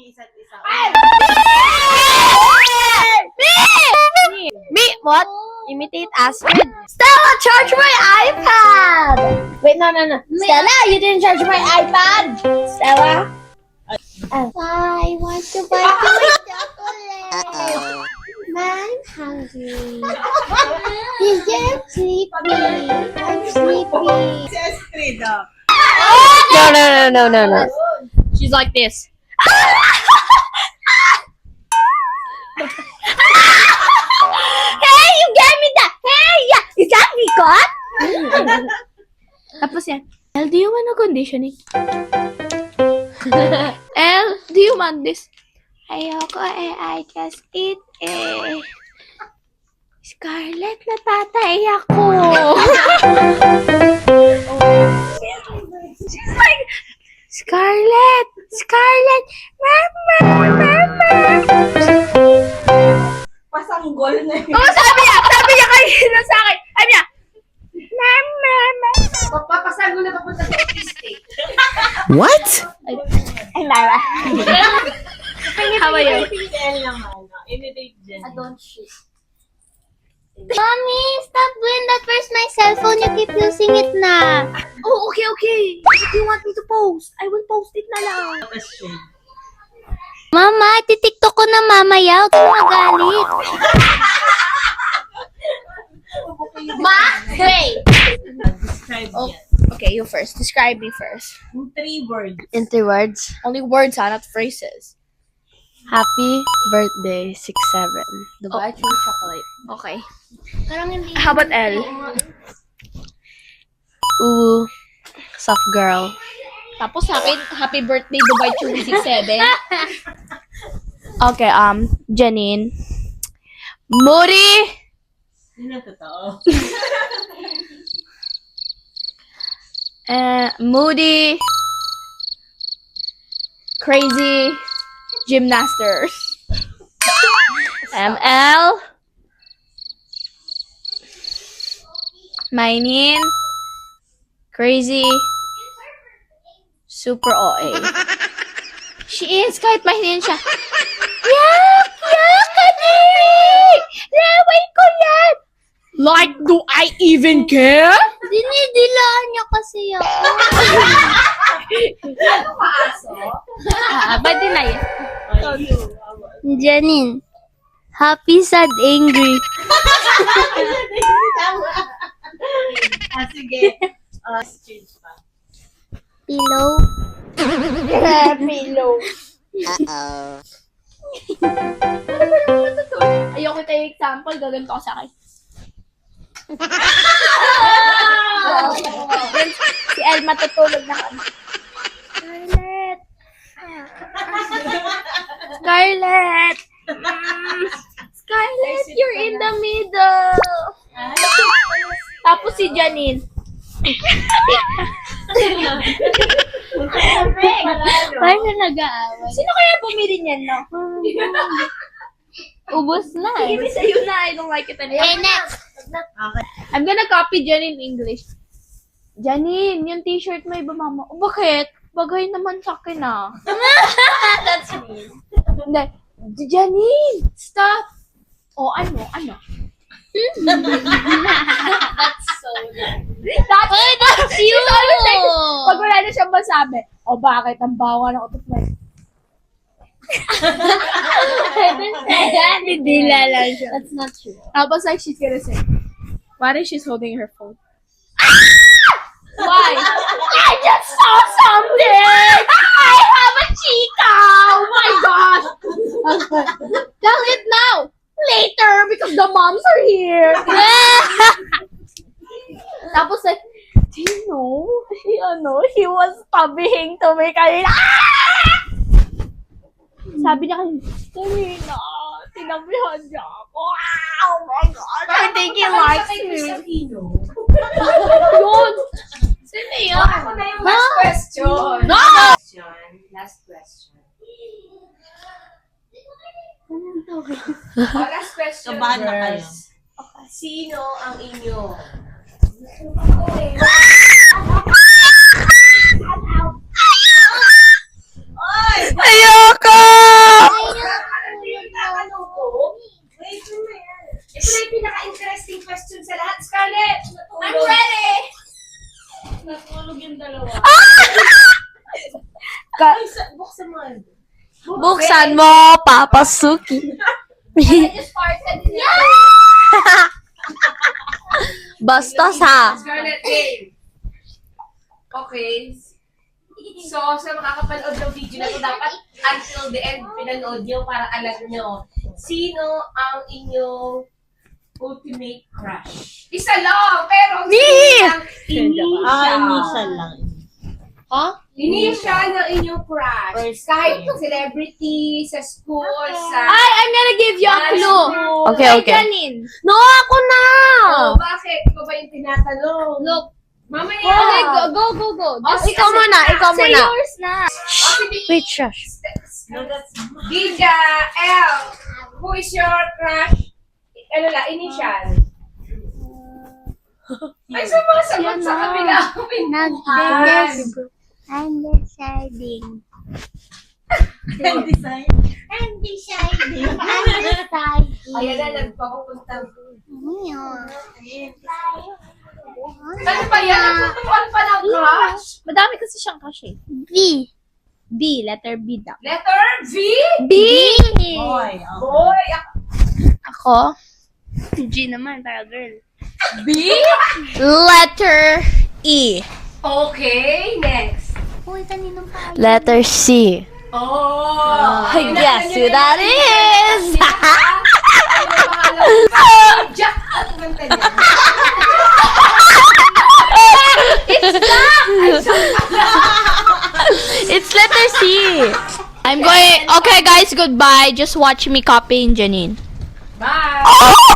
isa't isa. Me? What? Imitate Astrid? Stella, charge my iPad! Wait, no. Stella, you didn't charge my iPad! Stella? I want to buy my chocolate. I'm hungry. I'm sleepy. I'm sleepy. Si Astrid, oh. No. She's like this. Hey, you gave me that. Hey, yeah. Is that Nicole? Tapos yan. El, do you want a conditioning? El, do you want this? Ayoko I just eat Scarlett, natatay ako. She's like, Scarlett, mama. Pasanggol na yun. Oh, sabi niya kanina sa akin. Sabi niya, mama. Papasanggol na papunta sa autistic. What? Ay, Mara. How are you? PL naman. Imitate dyan. Don't shit. Mommy, stop doing that. Where's my cell phone? You keep using it na. Oh, okay. What do you want me to post? I will post it na lang. Question. Mama, titiktok ko na mamaya. Huwag ka magalit. Ma? Wait. Describe Oh. yan. Okay, you first. Describe me first. Yung 3 words. In 3 words. Only words, not phrases. Happy birthday, 6-7. Dubai Chewy chocolate. Okay. Parang hindi. How about L? Ooh, soft girl. Tapos happy birthday Dubai Chewy 67. Okay, Janine. Moody! Yun ang totoo. Moody. Crazy gymnasters. ML. Mainin. Crazy. Super OA. She is, kahit mahinin siya. Yak, kadiri! Laway ko yan! Like, do I even care? Dinidilaan niya kasi ako. Ba't din na yan? Janine. Happy, sad, angry. Sige. Change pa. Pillow. Pillow. Ayoko tayo example, gaganto ka sa akin. Si El matutulog na kami. Scarlett! Scarlett, you're in the middle! Tapos si Janine. Paano nag-aaway? Sino kaya bumili niyan, no? Ubus na eh. Hindi sa'yo na, I don't like it anymore. Okay, next. Okay. I'm gonna copy Janine in English. Janine, yung t-shirt mo iba mama. Oh, bakit? Bagay naman sa akin ah. That's me. Hindi. Janine, stop! Oh, ano? That's so nice. That's you! Pag wala na siyang masabi, oh, bakit? Ang bawa ng utot mo. Hindi lang siya. That's not true. Tapos like she's gonna say, why is she's holding her phone? Why? I just saw something! I have a chica! Oh my gosh! Tell it now! Later, because the moms are here! Tapos like, do you know? He was stabbing to me kanina. Sabi niya kanina, tinabihan niya ako. Oh my God! I think he likes me. Yun! Sino yun? Ako na yung last question. No! Last question. Last question. Kabahan na kayo. Sino ang inyo? Ayoko! Natulog yung dalawa. Ka- Buksan mo. Buksan mo, Papa Suki. Just farted in your Bastos ha. Scarlet Game. Okay. So, sa makakapanood ng video na ito, dapat until the end pinanood nyo para alam nyo sino ang inyong ultimate crush. Isa lang, pero initial lang. Ha? Initial ng inyong crush. First Kahit name. celebrity, sa school, sa... Ay, I'm gonna give you a clue. Okay, Kay okay. Janine. No, ako na! Oh, bakit? Ikaw ba yung tinatanong? Look. Mamaya! Okay, go. Just Ikaw muna, ikaw say muna. yours na. Wait, shush. No, that's Dija, L, who is your crush? Ano lang, initial. Ay, sa mga sagot sa kabila. I'm deciding. I'm design. I'm deciding. I'm deciding. Ayan na, nagpapapunta. Ano pa yan? Nagtutuan pa ng crush? Madami kasi siyang crush eh. B. B, letter B daw. Letter V? B! Boy. Boy, Ako? G naman, para girl. B? Letter E. Okay, next. Uy, kaninong pa? Letter C. Oh! I guess who that is! Jack! Ang ganda niya. It's letter C. I'm going, okay guys, goodbye. Just watch me copying Janine. Bye! Oh!